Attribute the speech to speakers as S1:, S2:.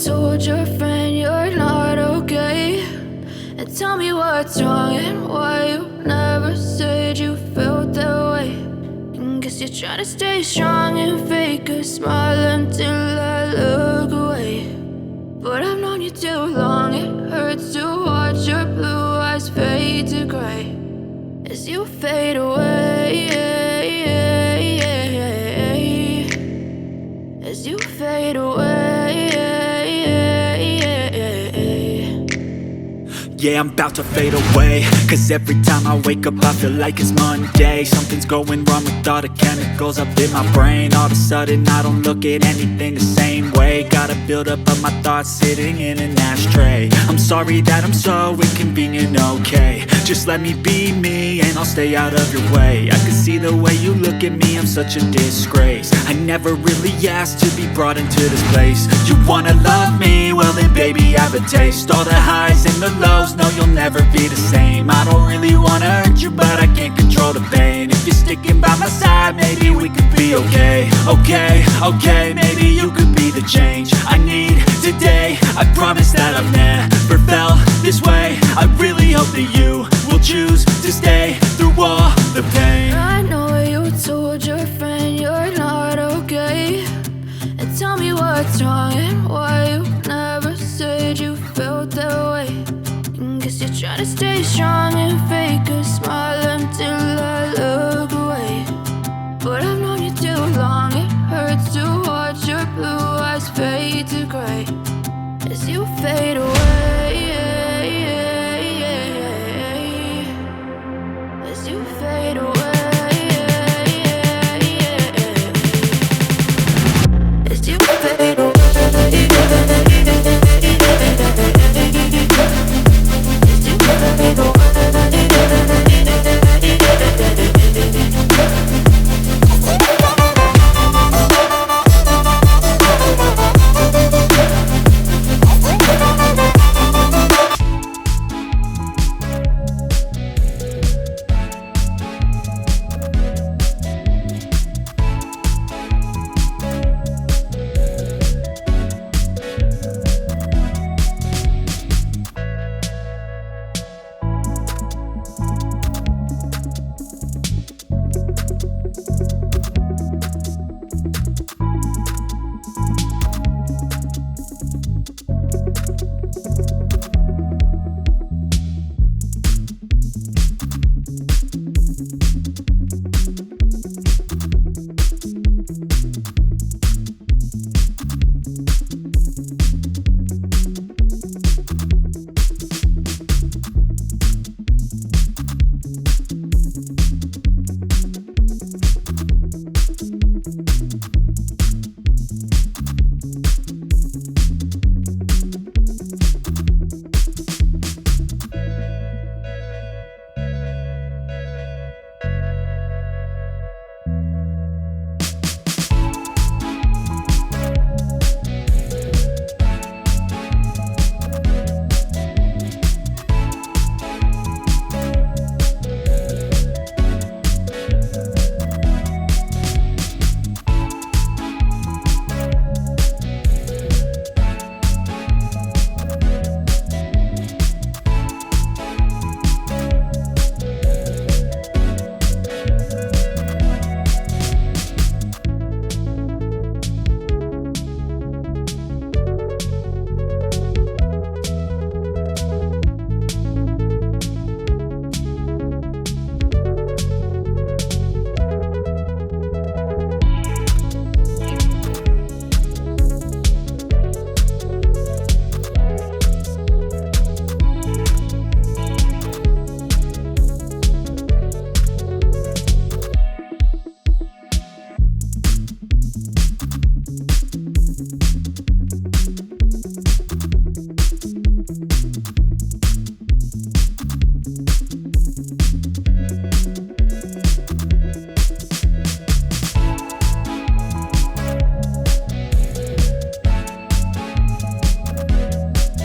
S1: told your friend you're not okay, and tell me what's wrong and why you never said you felt that way. And guess you're trying to stay strong and fake a smile until I look away. But I've known you too long, it hurts to watch your blue eyes fade to gray as you fade away, as you fade away.
S2: Yeah, I'm about to fade away, cause every time I wake up I feel like it's Monday. Something's going wrong with all the chemicals up in my brain. All of a sudden I don't look at anything the same way. Gotta build up of my thoughts sitting in an ashtray. I'm sorry that I'm so inconvenient, okay. Just let me be me and I'll stay out of your way. I can see the way you look at me, I'm such a disgrace. I never really asked to be brought into this place. You wanna love me? Well then baby I have a taste. All the highs and the lows, no you'll never be the same. I don't really wanna hurt you but I can't control the pain. If you're sticking by my side maybe we could be okay. Okay, maybe you could be the change I need today. I promise that I've never felt this way. I really hope that you will choose to stay through all the pain.
S1: I know you told your friend you're not okay, and tell me what's wrong and why you never said you felt that way. And guess you're trying to stay strong and fake a smile until I look away. But I've known you too long, it hurts to watch your blue eyes fade to gray as you fade away.